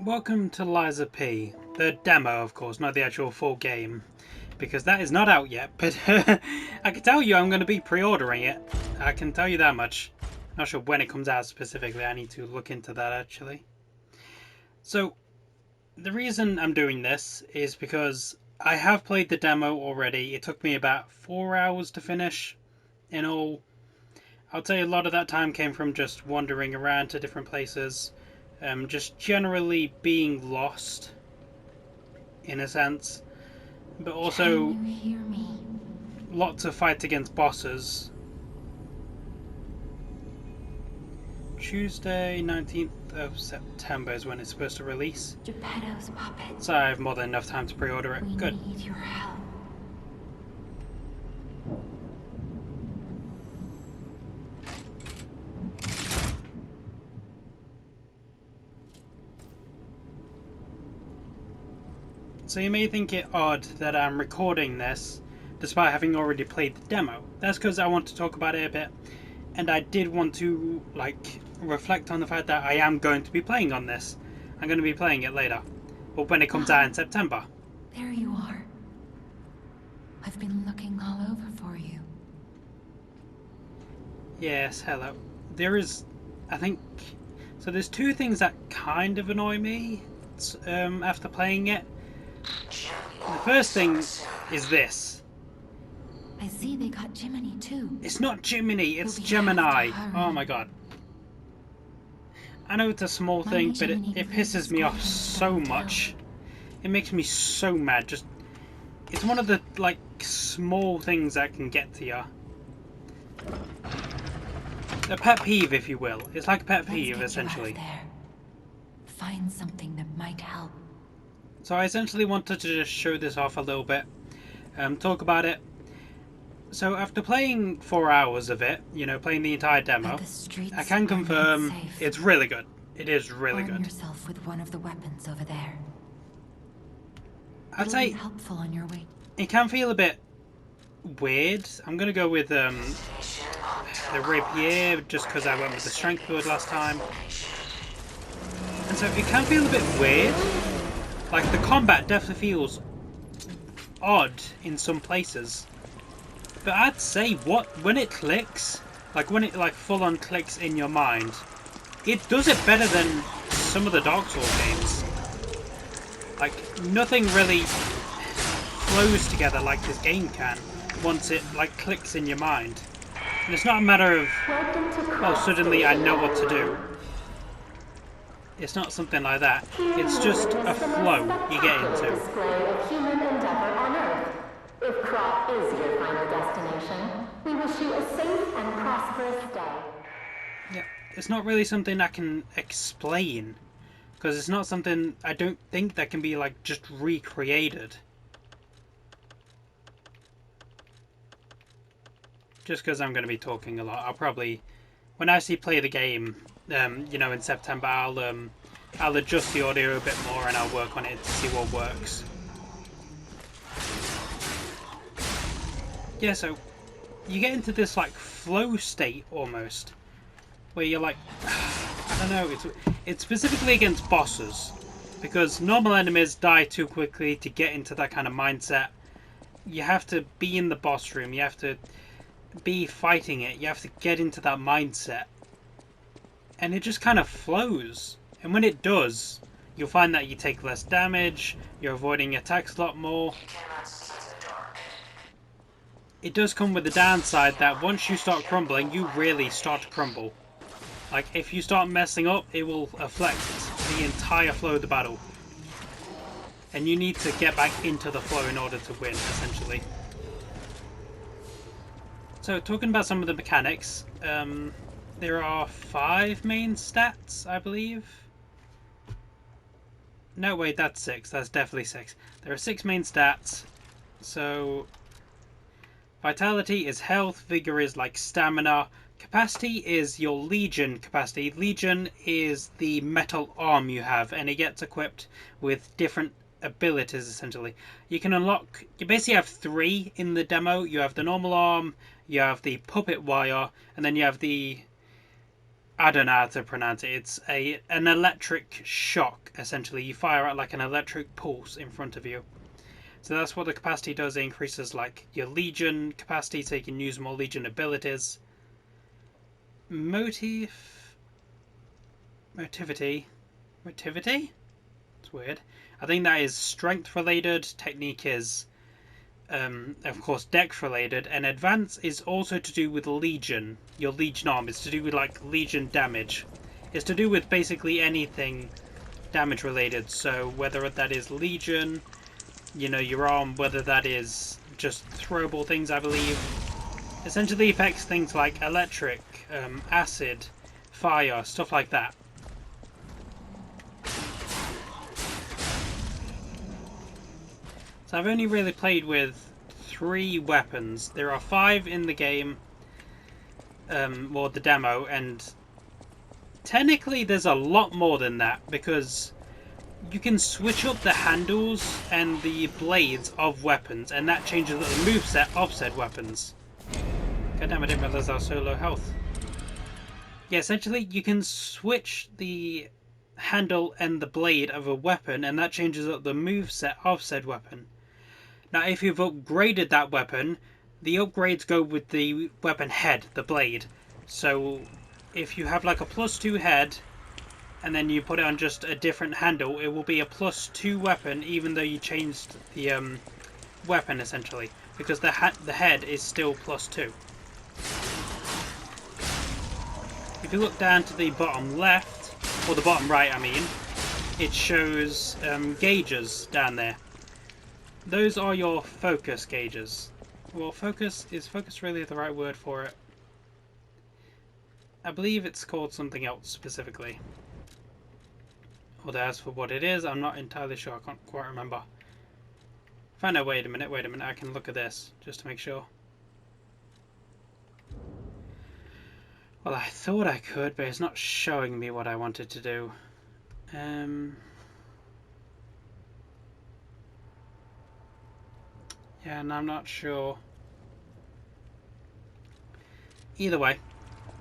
Welcome to Liza P. The demo, of course, not the actual full game, because that is not out yet, but I can tell you I'm going to be pre-ordering it. I can tell you that much. Not sure when it comes out specifically, I need to look into that actually. So, the reason I'm doing this is because I have played the demo already. It took me about 4 hours to finish in all. I'll tell you a lot of that time came from just wandering around to different places. Just generally being lost, in a sense, but also Can you hear me? lots of fights against bosses. Tuesday, 19th of September is when it's supposed to release. Geppetto's puppet. So I have more than enough time to pre-order it. We Good. need your help. So you may think it odd that I'm recording this despite having already played the demo. That's because I want to talk about it a bit, and I did want to reflect on the fact that I am going to be playing on this. I'm going to be playing it later, but when it comes out in September. There you are. I've been looking all over for you. Yes, hello. There is, I think, so there's two things that kind of annoy me after playing it. The first thing is this. I see they got Jiminy too. It's not Jiminy, it's But we Gemini. have to hurry. Oh my god. I know it's a small thing, but it pisses me off so much. It makes me so mad. Just, it's one of the small things that can get to you. A pet peeve, if you will. It's like a pet peeve, essentially. There. Find something that might help. So I essentially wanted to just show this off a little bit, talk about it. So after playing 4 hours of it, playing the entire demo, I can confirm it's really good. It is really good. Arm yourself with one of the weapons over there. I'd say helpful on your way. It can feel a bit weird. I'm gonna go with the rapier just because I went with the strength build last time, and so it can feel a bit weird. Like, the combat definitely feels odd in some places. But I'd say when it clicks, when it full on clicks in your mind, it does it better than some of the Dark Souls games. Nothing really flows together like this game can once it clicks in your mind. And it's not a matter of, well, suddenly I know what to do. It's not something like that. It's just a flow you get into. Display of human endeavor on Earth. If Crop is your final destination, we wish you a safe and prosperous day. Yeah, it's not really something I can explain, because it's not something I don't think that can be just recreated. Just because I'm going to be talking a lot, I'll probably, when I actually play the game, in September, I'll adjust the audio a bit more and I'll work on it to see what works. Yeah, so you get into this flow state almost, where you're I don't know, it's specifically against bosses, because normal enemies die too quickly to get into that kind of mindset. You have to be in the boss room, you have to be fighting it, you have to get into that mindset, and it just kind of flows. And when it does, you'll find that you take less damage, you're avoiding attacks a lot more. It does come with the downside that once you start crumbling, you really start to crumble. If you start messing up, it will affect the entire flow of the battle. And you need to get back into the flow in order to win, essentially. So, talking about some of the mechanics, there are 5 main stats, I believe. No, wait, that's 6. That's definitely 6. There are 6 main stats. So, vitality is health, vigor is stamina, capacity is your legion capacity. Legion is the metal arm you have, and it gets equipped with different abilities, essentially. You can unlock, you basically have 3 in the demo. You have the normal arm, you have the puppet wire, and then you have the I don't know how to pronounce it. It's an electric shock, essentially. You fire out like an electric pulse in front of you. So that's what the capacity does. It increases like your Legion capacity, so you can use more Legion abilities. Motivity? It's weird. I think that is strength related. Technique is, of course, dex related. And advance is also to do with Legion. Your Legion arm is to do with like Legion damage. It's to do with basically anything damage related. So whether that is Legion, you know, your arm, whether that is just throwable things, I believe. Essentially affects things like electric, acid, fire, stuff like that. So I've only really played with 3 weapons. There are 5 in the game, or the demo, and technically there's a lot more than that, because you can switch up the handles and the blades of weapons, and that changes the moveset of said weapons. God damn, I didn't realize I was so low health. Yeah, essentially you can switch the handle and the blade of a weapon, and that changes up the moveset of said weapon. Now, if you've upgraded that weapon, the upgrades go with the weapon head, the blade. So, if you have like a +2 head, and then you put it on just a different handle, it will be a +2 weapon, even though you changed the weapon, essentially. Because the head is still +2. If you look down to the bottom left, or the bottom right, I mean, it shows gauges down there. Those are your focus gauges. Well, is focus really the right word for it? I believe it's called something else specifically. Although as for what it is, I'm not entirely sure. I can't quite remember. If I know, wait a minute, I can look at this just to make sure. Well, I thought I could, but it's not showing me what I wanted to do. Yeah, and I'm not sure. Either way,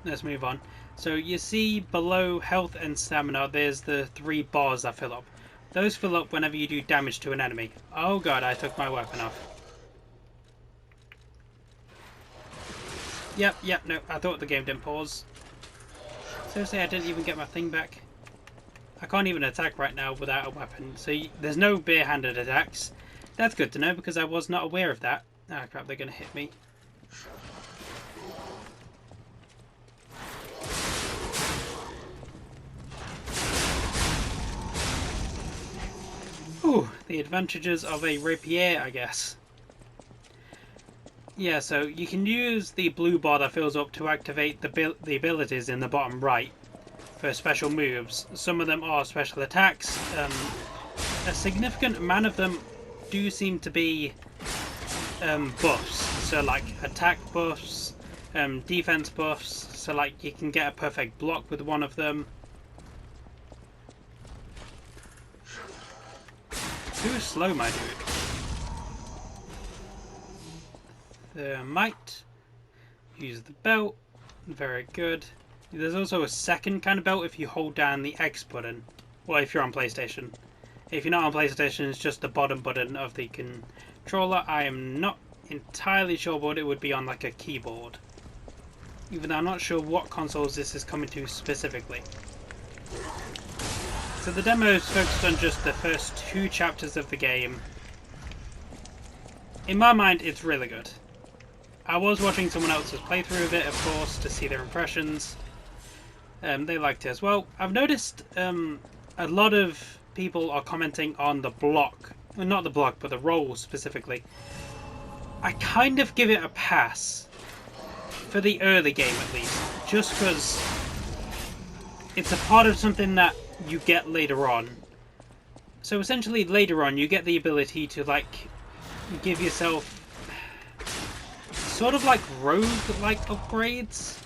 let's move on. So you see below health and stamina, there's the 3 bars that fill up. Those fill up whenever you do damage to an enemy. Oh god, I took my weapon off. Yep, no, I thought the game didn't pause. Seriously, I didn't even get my thing back. I can't even attack right now without a weapon. So there's no bare-handed attacks. That's good to know, because I was not aware of that. Ah, crap, they're going to hit me. Ooh, the advantages of a rapier, I guess. Yeah, so you can use the blue bar that fills up to activate the abilities in the bottom right for special moves. Some of them are special attacks. A significant amount of them do seem to be buffs. So like attack buffs, defense buffs. So like you can get a perfect block with one of them. Too slow, my dude. The might. Use the belt. Very good. There's also a second kind of belt if you hold down the X button. Well, if you're on PlayStation. If you're not on PlayStation, it's just the bottom button of the controller. I am not entirely sure what it would be on like a keyboard. Even though I'm not sure what consoles this is coming to specifically. So the demo is focused on just the first 2 chapters of the game. In my mind, it's really good. I was watching someone else's playthrough of it, of course, to see their impressions. They liked it as well. I've noticed a lot of people are commenting on the block. Well, not the block, but the roll specifically. I kind of give it a pass. For the early game, at least. Just because it's a part of something that you get later on. So essentially, later on, you get the ability to, like, give yourself sort of like rogue-like upgrades,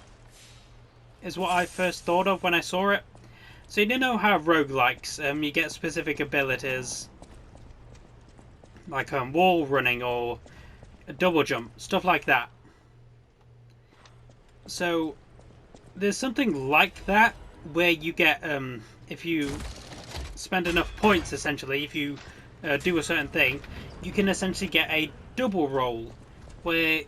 is what I first thought of when I saw it. So you know how roguelikes, you get specific abilities, like wall running or a double jump, stuff like that. So there's something like that where you get, if you spend enough points, essentially, if you do a certain thing, you can essentially get a double roll, where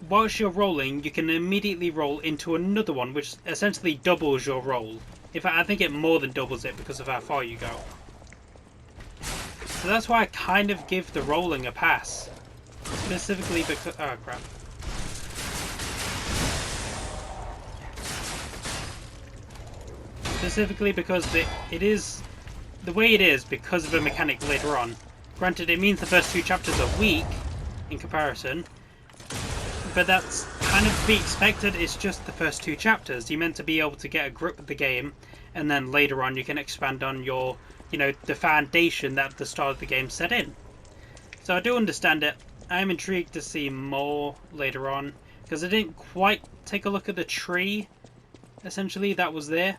whilst you're rolling, you can immediately roll into another one, which essentially doubles your roll. In fact, I think it more than doubles it because of how far you go. So that's why I kind of give the rolling a pass. Specifically because... oh, crap. Specifically because it is the way it is because of a mechanic later on. Granted, it means the first 2 chapters are weak in comparison, but that's kind of to be expected. It's just the first 2 chapters. You're meant to be able to get a grip of the game, and then later on you can expand on your, you know, the foundation that the start of the game set in. So I do understand it. I'm intrigued to see more later on, because I didn't quite take a look at the tree, essentially, that was there.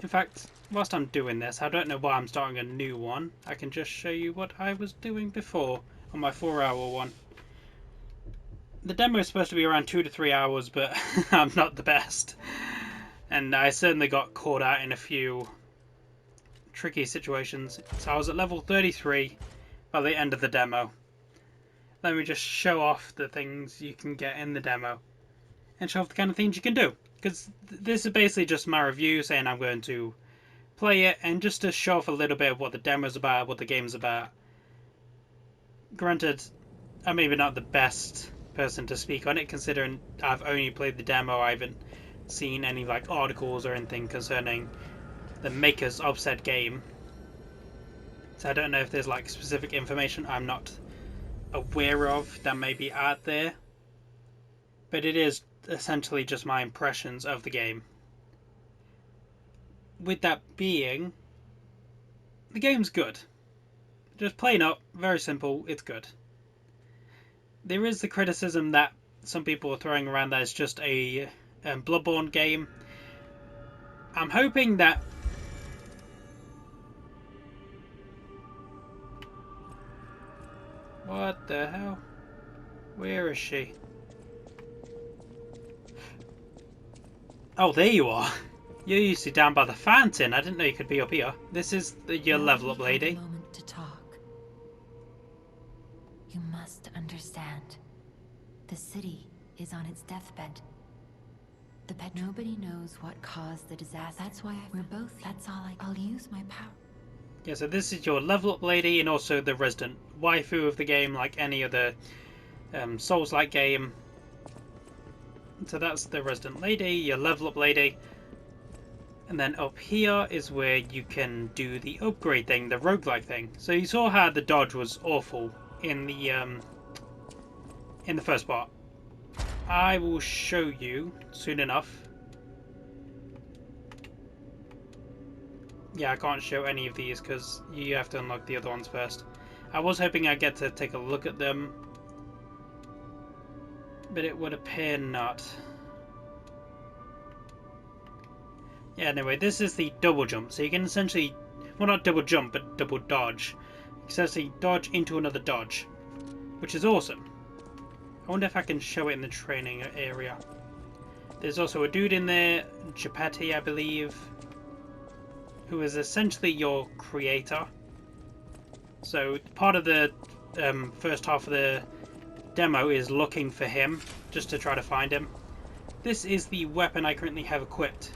In fact, whilst I'm doing this, I don't know why I'm starting a new one. I can just show you what I was doing before on my 4-hour one. The demo is supposed to be around 2 to 3 hours, but I'm not the best. And I certainly got caught out in a few tricky situations. So I was at level 33 by the end of the demo. Let me just show off the things you can get in the demo, and show off the kind of things you can do. Because this is basically just my review, saying I'm going to play it, and just to show off a little bit of what the demo's about, what the game's about. Granted, I'm maybe not the best person to speak on it, considering I've only played the demo. I haven't seen any like articles or anything concerning the makers of said game. So I don't know if there's like specific information I'm not aware of that may be out there. But it is essentially just my impressions of the game. With that being, the game's good. Just plain up, very simple, it's good. There is the criticism that some people are throwing around that it's just a Bloodborne game. I'm hoping that what the hell? Where is she? Oh, there you are. You're usually down by the fountain. I didn't know you could be up here. This is your level up lady. A moment to talk. You must understand. The city is on its deathbed. The pet. Nobody knows what caused the disaster. That's why we're both. That's all. I'll use my power. Yeah, so this is your level up lady, and also the resident waifu of the game, like any other Souls-like game. So that's the resident lady, your level up lady. And then up here is where you can do the upgrade thing, the roguelike thing. So you saw how the dodge was awful in the first part. I will show you soon enough. Yeah, I can't show any of these because you have to unlock the other ones first. I was hoping I'd get to take a look at them, but it would appear not. Yeah, anyway, this is the double jump. So you can essentially, well, not double jump, but double dodge. You can essentially dodge into another dodge, which is awesome. I wonder if I can show it in the training area. There's also a dude in there, Geppetto, I believe, who is essentially your creator. So part of the first half of the demo is looking for him, just to try to find him. This is the weapon I currently have equipped.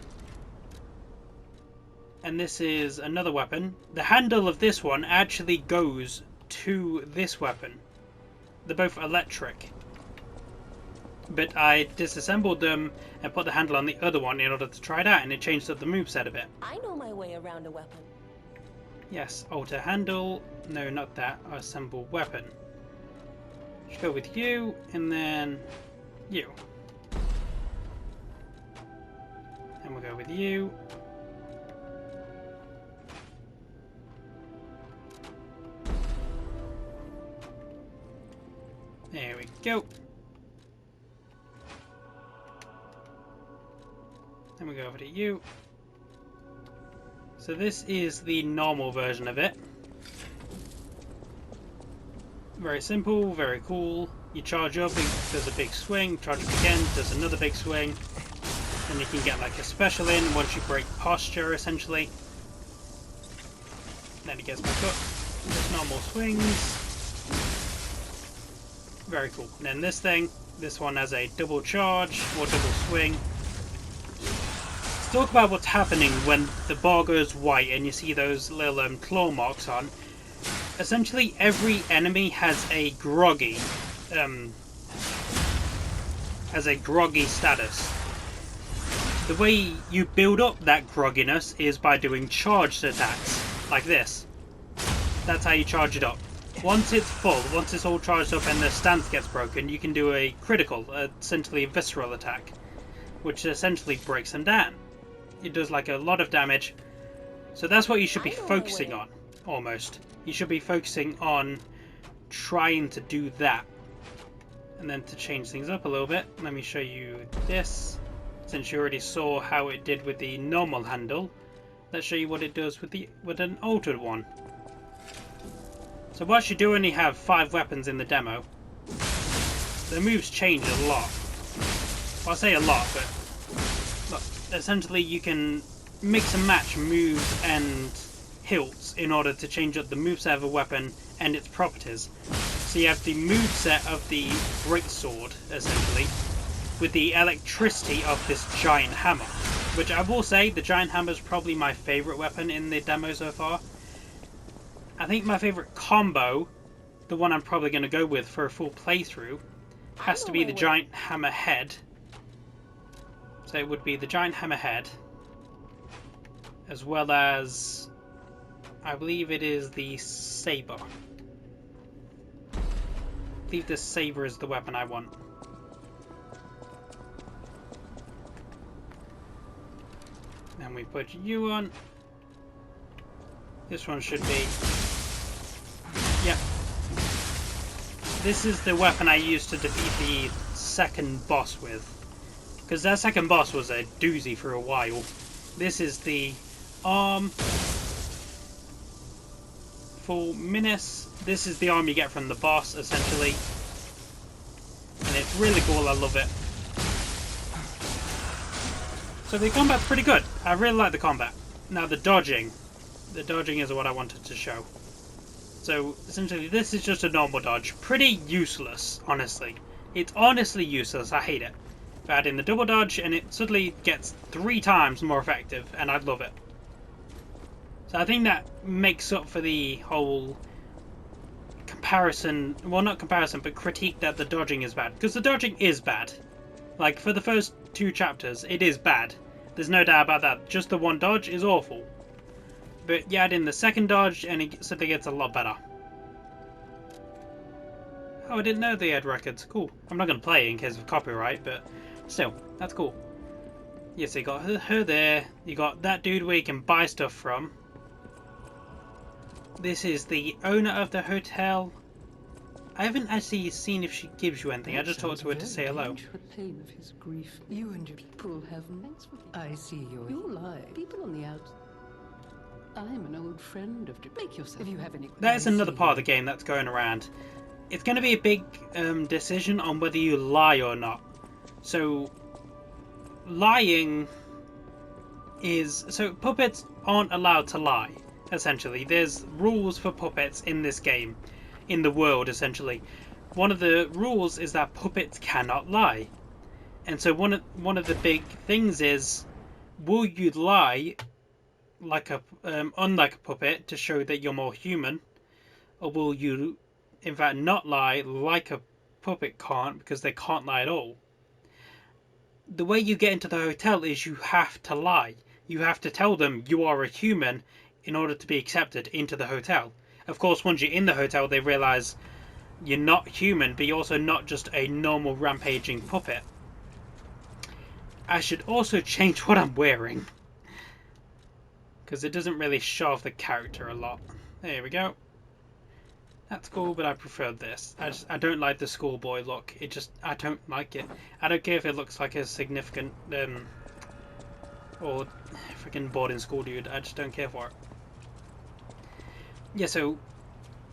And this is another weapon. The handle of this one actually goes to this weapon. They're both electric. But I disassembled them and put the handle on the other one in order to try it out, and it changed up the moveset a bit. I know my way around a weapon. Yes, alter handle. No, not that. Assemble weapon. Let's go with you, and then you. And we'll go with you. There we go. Then we go over to you. So this is the normal version of it. Very simple, very cool. You charge up, there's a big swing, charge up again, there's another big swing. And you can get like a special in once you break posture, essentially. Then he gets back up. Just normal swings. Very cool. And then this one has a double charge or double swing. Let's talk about what's happening when the bar goes white and you see those little claw marks on. Essentially, every enemy has a groggy status. The way you build up that grogginess is by doing charged attacks, like this. That's how you charge it up. Once it's full, once it's all charged up and the stance gets broken, you can do a critical, essentially a visceral attack, which essentially breaks them down. It does like a lot of damage, so that's what you should be focusing on, almost. You should be focusing on trying to do that. And then to change things up a little bit, let me show you this. Since you already saw how it did with the normal handle, let's show you what it does with an altered one. So whilst you do only have 5 weapons in the demo, the moves change a lot. Well, I say a lot, but look, essentially you can mix and match moves and hilts in order to change up the moveset of a weapon and its properties. So you have the moveset of the greatsword, essentially, with the electricity of this giant hammer. Which I will say, the giant hammer is probably my favourite weapon in the demo so far. I think my favourite combo, the one I'm probably going to go with for a full playthrough, has to be the giant hammerhead. So it would be the giant hammerhead, as well as, I believe it is the saber. I believe the saber is the weapon I want. And we put you on. This one should be... Yep. This is the weapon I used to defeat the second boss with. Because that second boss was a doozy for a while. This is the arm for Minas. This is the arm you get from the boss, essentially. And it's really cool, I love it. So the combat's pretty good. I really like the combat. Now the dodging. The dodging is what I wanted to show. So essentially this is just a normal dodge. Pretty useless, honestly. It's honestly useless, I hate it. But add in the double dodge and it suddenly gets 3 times more effective and I love it. So I think that makes up for the whole comparison, well not comparison, but critique that the dodging is bad. Because the dodging is bad. Like for the first 2 chapters, it is bad. There's no doubt about that. Just the one dodge is awful. But you add in the second dodge and it suddenly gets a lot better. Oh, I didn't know they had records. Cool. I'm not going to play it in case of copyright, but still, that's cool. Yes, so you got her there. You got that dude where you can buy stuff from. This is the owner of the hotel. I haven't actually seen if she gives you anything. I just talked to her to say hello. The pain of his grief. You and your people have. I see you lie. People on the outs. I'm an old friend of. Make yourself. If you have any. That is another part of the game that's going around. It's going to be a big decision on whether you lie or not. So, lying is... So, puppets aren't allowed to lie, essentially. There's rules for puppets in this game. In the world, essentially. One of the rules is that puppets cannot lie. And so one of the big things is, will you lie like a unlike a puppet to show that you're more human, or will you in fact not lie like a puppet can't because they can't lie at all? The way you get into the hotel is you have to lie. You have to tell them you are a human in order to be accepted into the hotel. Of course, once you're in the hotel, they realise you're not human, but you're also not just a normal rampaging puppet. I should also change what I'm wearing, because it doesn't really show off the character a lot. There we go. That's cool, but I prefer this. I don't like the schoolboy look. I don't like it. I don't care if it looks like a significant or freaking boarding school dude. I just don't care for it. Yeah, so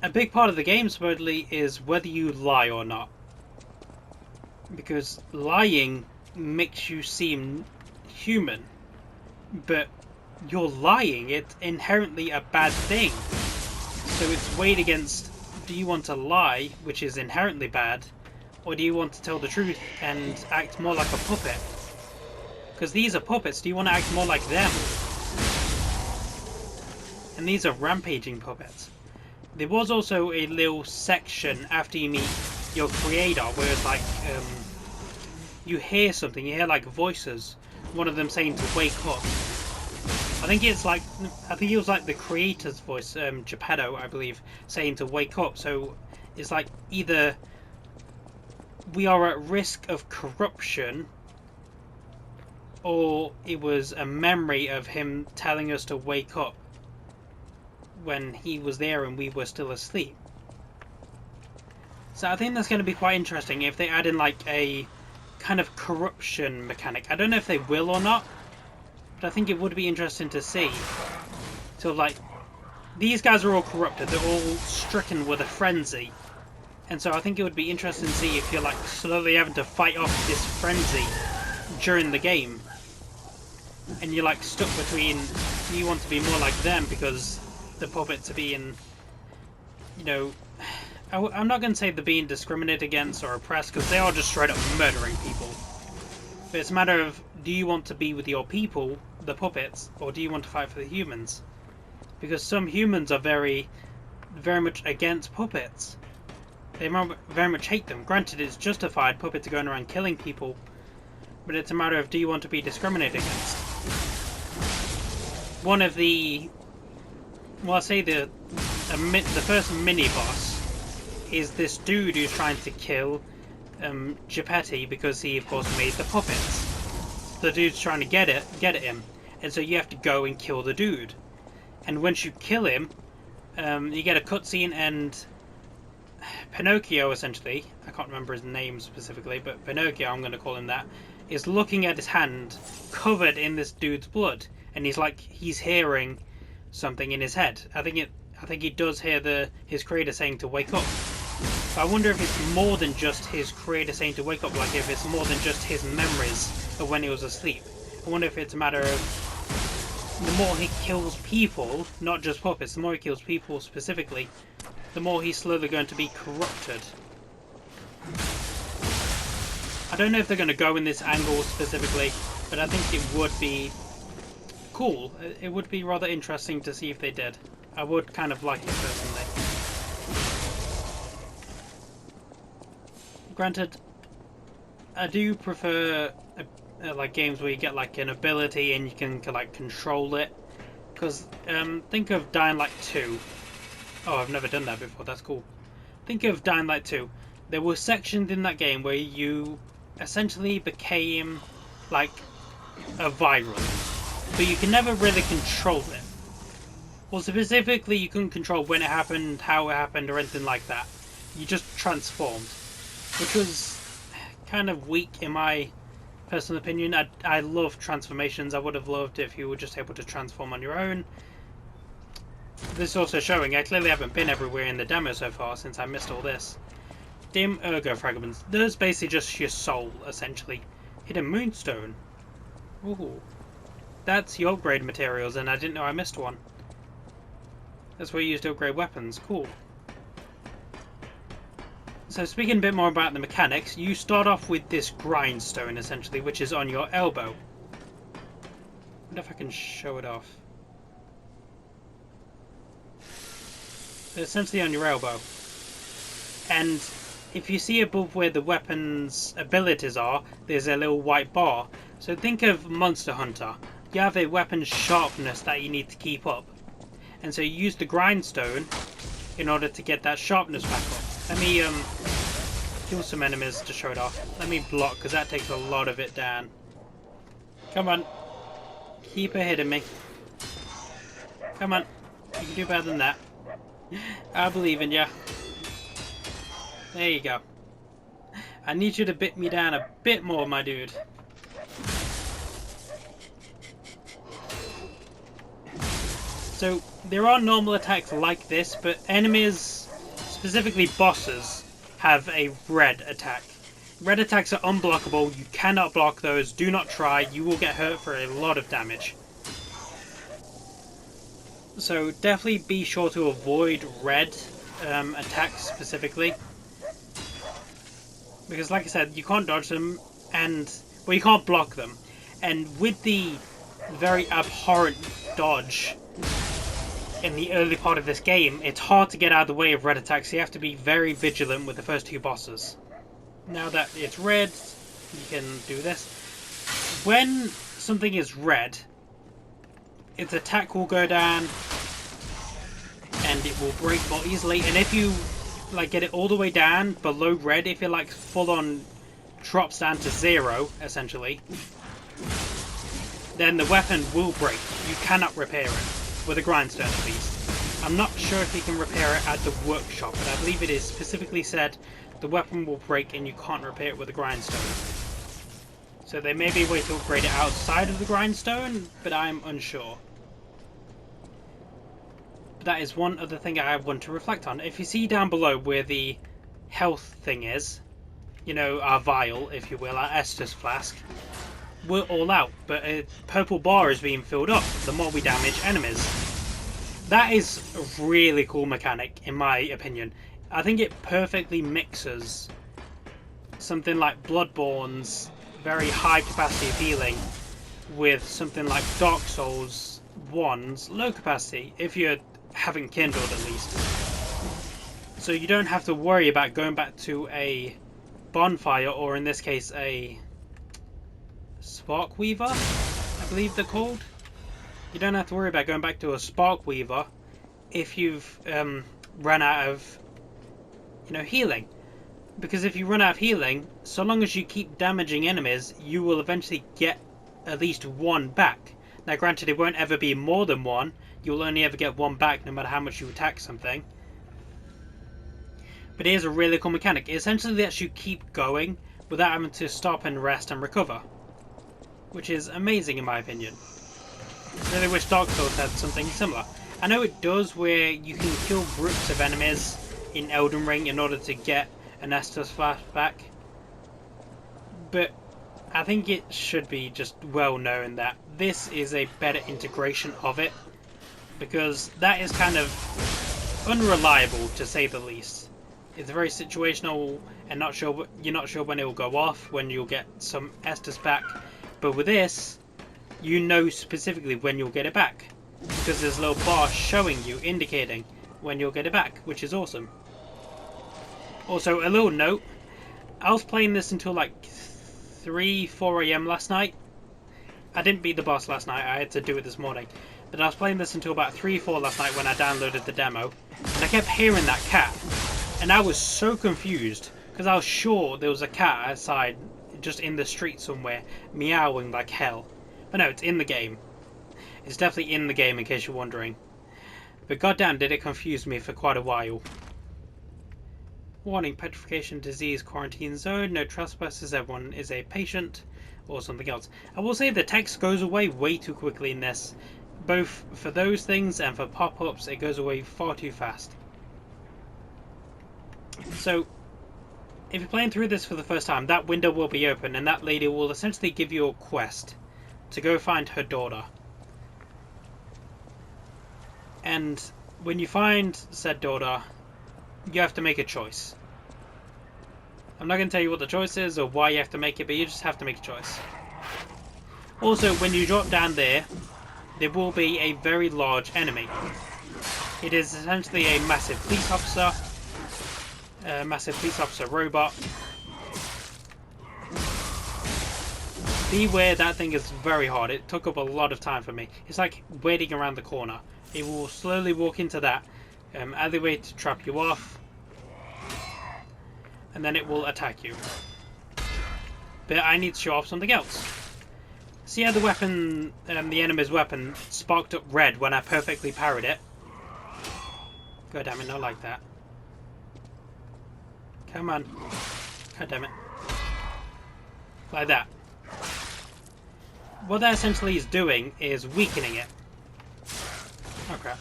a big part of the game supposedly is whether you lie or not, because lying makes you seem human. But you're lying. It's inherently a bad thing. So it's weighed against, do you want to lie, which is inherently bad, or do you want to tell the truth and act more like a puppet? Because these are puppets. Do you want to act more like them? And these are rampaging puppets. There was also a little section after you meet your creator where it's like you hear something. You hear like voices. One of them saying to wake up. I think it was like the creator's voice, Geppetto, I believe, saying to wake up. So it's like either we are at risk of corruption, or it was a memory of him telling us to wake up when he was there and we were still asleep. So I think that's going to be quite interesting if they add in like a kind of corruption mechanic. I don't know if they will or not, but I think it would be interesting to see. So like, these guys are all corrupted, they're all stricken with a frenzy. And so I think it would be interesting to see if you're like slowly having to fight off this frenzy during the game. And you're like stuck between, you want to be more like them because the puppets are being, you know, I'm not going to say they're being discriminated against or oppressed, because they are just straight up murdering people. But it's a matter of, do you want to be with your people, the puppets, or do you want to fight for the humans? Because some humans are very much against puppets. They very much hate them. Granted, it's justified, puppets are going around killing people, but it's a matter of, do you want to be discriminated against? One of the, well, I'll say the first mini-boss is this dude who's trying to kill Geppetto because he, of course, made the puppets. The dude's trying to get at him, and so you have to go and kill the dude. And once you kill him, you get a cutscene, and Pinocchio, essentially, I can't remember his name specifically, but Pinocchio, I'm going to call him that, is looking at his hand covered in this dude's blood, and he's hearing something in his head. I think he does hear his creator saying to wake up. But I wonder if it's more than just his creator saying to wake up, like if it's more than just his memories of when he was asleep. I wonder if it's a matter of the more he kills people, not just puppets, the more he kills people specifically, the more he's slowly going to be corrupted. I don't know if they're going to go in this angle specifically, but I think it would be cool. It would be rather interesting to see if they did. I would kind of like it personally. Granted, I do prefer like games where you get like an ability and you can like control it. Because think of Dying Light 2. Oh, I've never done that before. That's cool. Think of Dying Light 2. There were sections in that game where you essentially became like a virus, but you can never really control it. Well, specifically, you couldn't control when it happened, how it happened, or anything like that. You just transformed, which was kind of weak in my personal opinion. I love transformations. I would have loved it if you were just able to transform on your own. This is also showing I clearly haven't been everywhere in the demo so far since I missed all this. Dim ergo fragments. Those basically just your soul, essentially. Hidden moonstone. Ooh. That's your upgrade materials, and I didn't know I missed one. That's where you use to upgrade weapons. Cool. So speaking a bit more about the mechanics, you start off with this grindstone, essentially, which is on your elbow. I wonder if I can show it off. So essentially on your elbow. And if you see above where the weapon's abilities are, there's a little white bar. So think of Monster Hunter. You have a weapon sharpness that you need to keep up. And so you use the grindstone in order to get that sharpness back up. Let me kill some enemies to show it off. Let me block, because that takes a lot of it down. Come on. Keep hitting me. Come on. You can do better than that. I believe in ya. There you go. I need you to bit me down a bit more, my dude. So, there are normal attacks like this, but enemies, specifically bosses, have a red attack. Red attacks are unblockable. You cannot block those. Do not try. You will get hurt for a lot of damage. So definitely be sure to avoid red attacks specifically. Because like I said, you can't dodge them, and well, you can't block them. And with the very abhorrent dodge in the early part of this game, it's hard to get out of the way of red attacks, so you have to be very vigilant with the first two bosses. Now that it's red, you can do this. When something is red, its attack will go down and it will break more easily, and if you like get it all the way down below red, if it like full on drops down to 0 essentially, then the weapon will break. You cannot repair it with a grindstone at least. I'm not sure if you can repair it at the workshop, but I believe it is specifically said the weapon will break and you can't repair it with a grindstone. So there may be a way to upgrade it outside of the grindstone, but I'm unsure. But that is one other thing I want to reflect on. If you see down below where the health thing is, you know, our vial, if you will, our Estus flask, we're all out, but a purple bar is being filled up the more we damage enemies. That is a really cool mechanic, in my opinion. I think it perfectly mixes something like Bloodborne's very high capacity of healing with something like Dark Souls 1's low capacity, if you haven't kindled at least. So you don't have to worry about going back to a bonfire, or in this case a Spark Weaver, I believe they're called. You don't have to worry about going back to a Spark Weaver if you've run out of, you know, healing. Because if you run out of healing, so long as you keep damaging enemies, you will eventually get at least one back. Now granted, it won't ever be more than one. You'll only ever get one back no matter how much you attack something. But it is a really cool mechanic. It essentially lets you keep going without having to stop and rest and recover, which is amazing in my opinion. I really wish Dark Souls had something similar. I know it does, where you can kill groups of enemies in Elden Ring in order to get an Estus flask back, but I think it should be just well known that this is a better integration of it, because that is kind of unreliable to say the least. It's very situational and you're not sure when it will go off, when you'll get some Estus back. But with this, you know specifically when you'll get it back, because there's a little bar showing you, indicating when you'll get it back, which is awesome. Also, a little note, I was playing this until like 3-4 AM last night. I didn't beat the boss last night, I had to do it this morning. But I was playing this until about 3-4 last night when I downloaded the demo, and I kept hearing that cat. And I was so confused, because I was sure there was a cat outside, just in the street somewhere, meowing like hell. But no, it's in the game. It's definitely in the game, in case you're wondering. But goddamn, did it confuse me for quite a while. Warning, petrification, disease, quarantine zone, no trespassers, everyone is a patient, or something else. I will say the text goes away way too quickly in this. Both for those things and for pop-ups, it goes away far too fast. So, if you're playing through this for the first time, that window will be open, and that lady will essentially give you a quest to go find her daughter. And when you find said daughter, you have to make a choice. I'm not going to tell you what the choice is or why you have to make it, but you just have to make a choice. Also, when you drop down there will be a very large enemy. It is essentially a massive police officer robot. Beware, that thing is very hard. It took up a lot of time for me. It's like waiting around the corner. It will slowly walk into that alleyway to trap you off, and then it will attack you. But I need to show off something else. See how the weapon, the enemy's weapon, sparked up red when I perfectly parried it? God damn it, not like that. Come on. God damn it. Like that. What that essentially is doing is weakening it. Oh crap.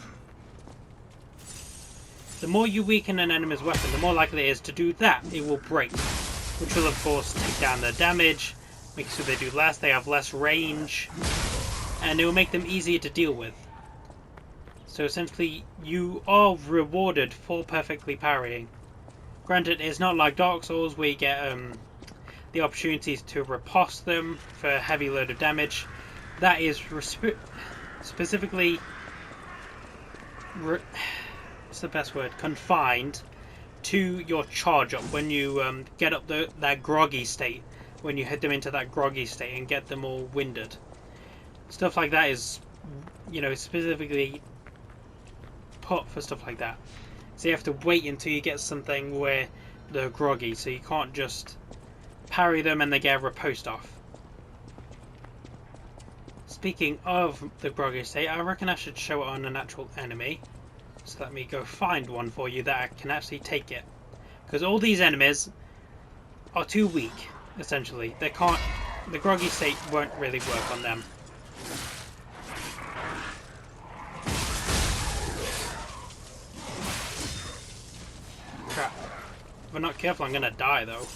The more you weaken an enemy's weapon, the more likely it is to do that. It will break. which will of course take down their damage, make sure they do less, they have less range, and it will make them easier to deal with. So essentially, you are rewarded for perfectly parrying. Granted, it's not like Dark Souls where you get the opportunities to riposte them for a heavy load of damage. That is specifically, what's the best word? Confined to your charge up when you get up that groggy state. When you hit them into that groggy state and get them all winded. Stuff like that is, you know, specifically put for stuff like that. So you have to wait until you get something where they're groggy, so you can't just parry them and they get a riposte off. Speaking of the groggy state, I reckon I should show it on an actual enemy. So let me go find one for you that I can actually take it. Because all these enemies are too weak, essentially. They can't... The groggy state won't really work on them. Crap. If I'm not careful, I'm gonna die, though.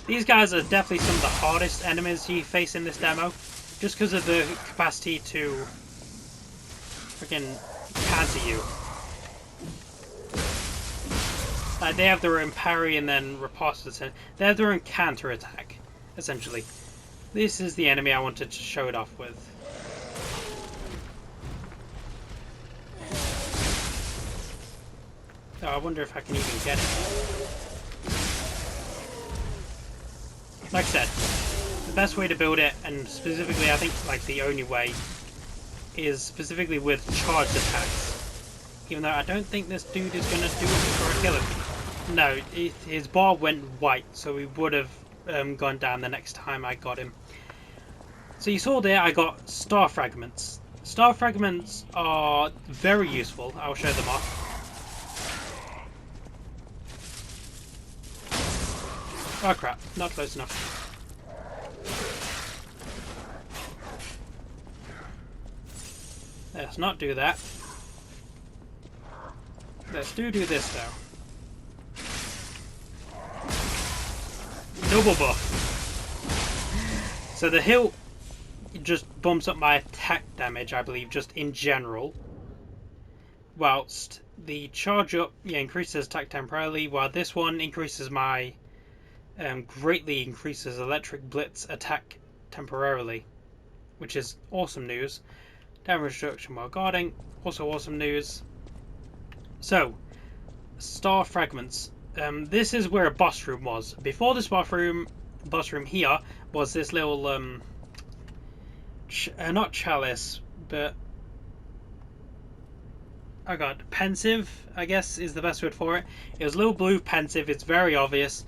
These guys are definitely some of the hardest enemies you face in this demo. Just because of the capacity to freaking counter you. Like, they have their own parry and then riposte. They have their own counter attack, essentially. This is the enemy I wanted to show it off with. Oh, I wonder if I can even get it. Like I said, the best way to build it, and specifically I think like the only way, is specifically with charged attacks. Even though I don't think this dude is going to do it before I kill him. No, his bar went white, so he would have gone down the next time I got him. So you saw there I got star fragments. Star fragments are very useful. I'll show them off. Oh crap, not close enough. Let's not do that. Let's do this though. Double buff. So the hilt just bumps up my attack damage, I believe, just in general. Whilst the charge up, yeah, increases attack temporarily, while this one increases my greatly increases electric blitz attack temporarily, which is awesome news. Damage reduction while guarding, also awesome news. So, star fragments. This is where a boss room was. Before this boss room here was this little not chalice, but oh god, pensive, I guess is the best word for it. It was a little blue pensive. It's very obvious.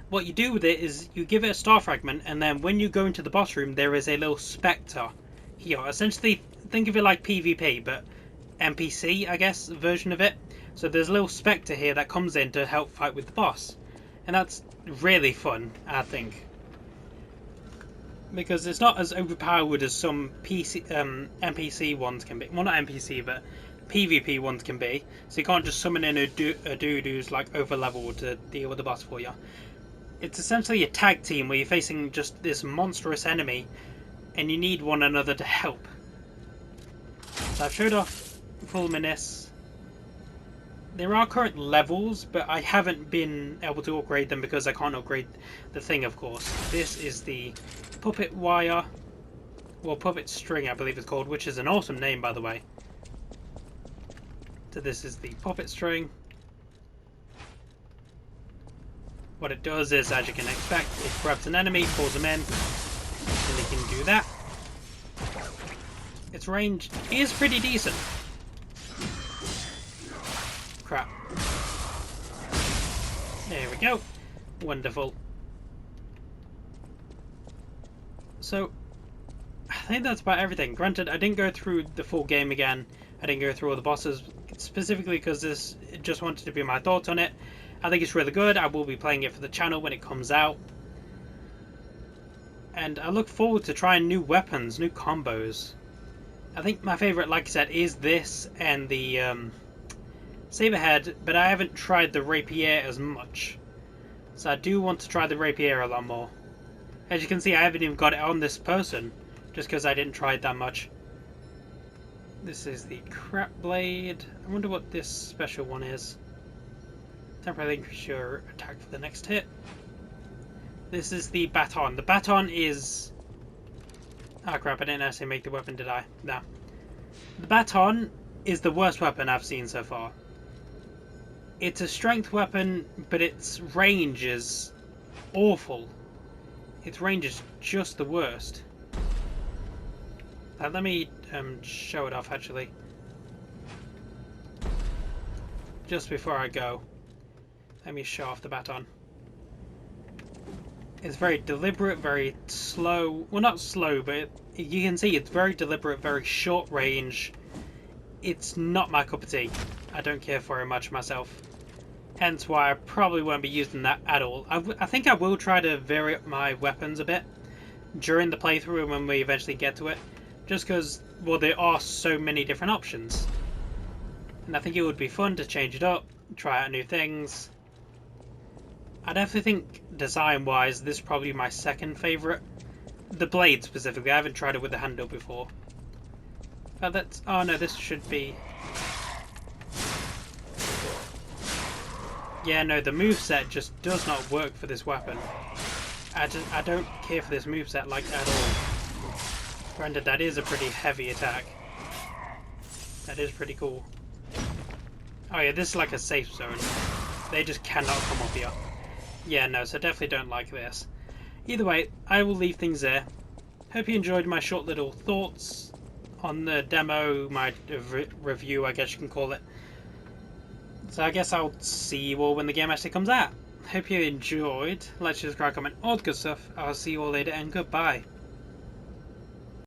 What you do with it is you give it a star fragment, and then when you go into the boss room, there is a little spectre here. Essentially, think of it like PvP, but NPC, I guess, version of it. So there's a little spectre here that comes in to help fight with the boss. And that's really fun, I think. Because it's not as overpowered as some NPC ones can be. Well, not NPC, but PvP ones can be. So you can't just summon in a dude who's like over leveled to deal with the boss for you. It's essentially a tag team where you're facing just this monstrous enemy and you need one another to help. So I've showed off full Minis. There are current levels, but I haven't been able to upgrade them because I can't upgrade the thing, of course. This is the puppet wire, or puppet string I believe it's called, which is an awesome name by the way. So this is the puppet string. What it does is, as you can expect, it grabs an enemy, pulls them in, and it can do that. Its range is pretty decent. Crap. There we go. Wonderful. So, I think that's about everything. Granted, I didn't go through the full game again. I didn't go through all the bosses, specifically because this just wanted to be my thoughts on it. I think it's really good. I will be playing it for the channel when it comes out. And I look forward to trying new weapons, new combos. I think my favourite, like I said, is this and the Saberhead, but I haven't tried the rapier as much. So I do want to try the rapier a lot more. As you can see, I haven't even got it on this person, just because I didn't try it that much. This is the crap blade. I wonder what this special one is. Temporarily increase your attack for the next hit. This is the baton. The baton is... Oh crap, I didn't actually make the weapon, did I? No. The baton is the worst weapon I've seen so far. It's a strength weapon, but its range is awful. Its range is just the worst. Let me show it off actually. Just before I go, let me show off the baton. It's very deliberate, very slow. Well, not slow, but you can see it's very deliberate, very short range. It's not my cup of tea. I don't care for it much myself. Hence why I probably won't be using that at all. I think I will try to vary up my weapons a bit during the playthrough when we eventually get to it. Just because, well, there are so many different options. And I think it would be fun to change it up, try out new things. I definitely think, design-wise, this is probably my second favourite. The blade, specifically. I haven't tried it with the handle before. Oh, that's... Oh, no, this should be... Yeah, no, the moveset just does not work for this weapon. I don't care for this moveset, like, at all. Granted, that is a pretty heavy attack. That is pretty cool. Oh yeah, this is like a safe zone. They just cannot come up here. Yeah, no, so definitely don't like this. Either way, I will leave things there. Hope you enjoyed my short little thoughts on the demo, my review, I guess you can call it. So I guess I'll see you all when the game actually comes out. Hope you enjoyed. Like, subscribe, comment, all the good stuff. I'll see you all later and goodbye.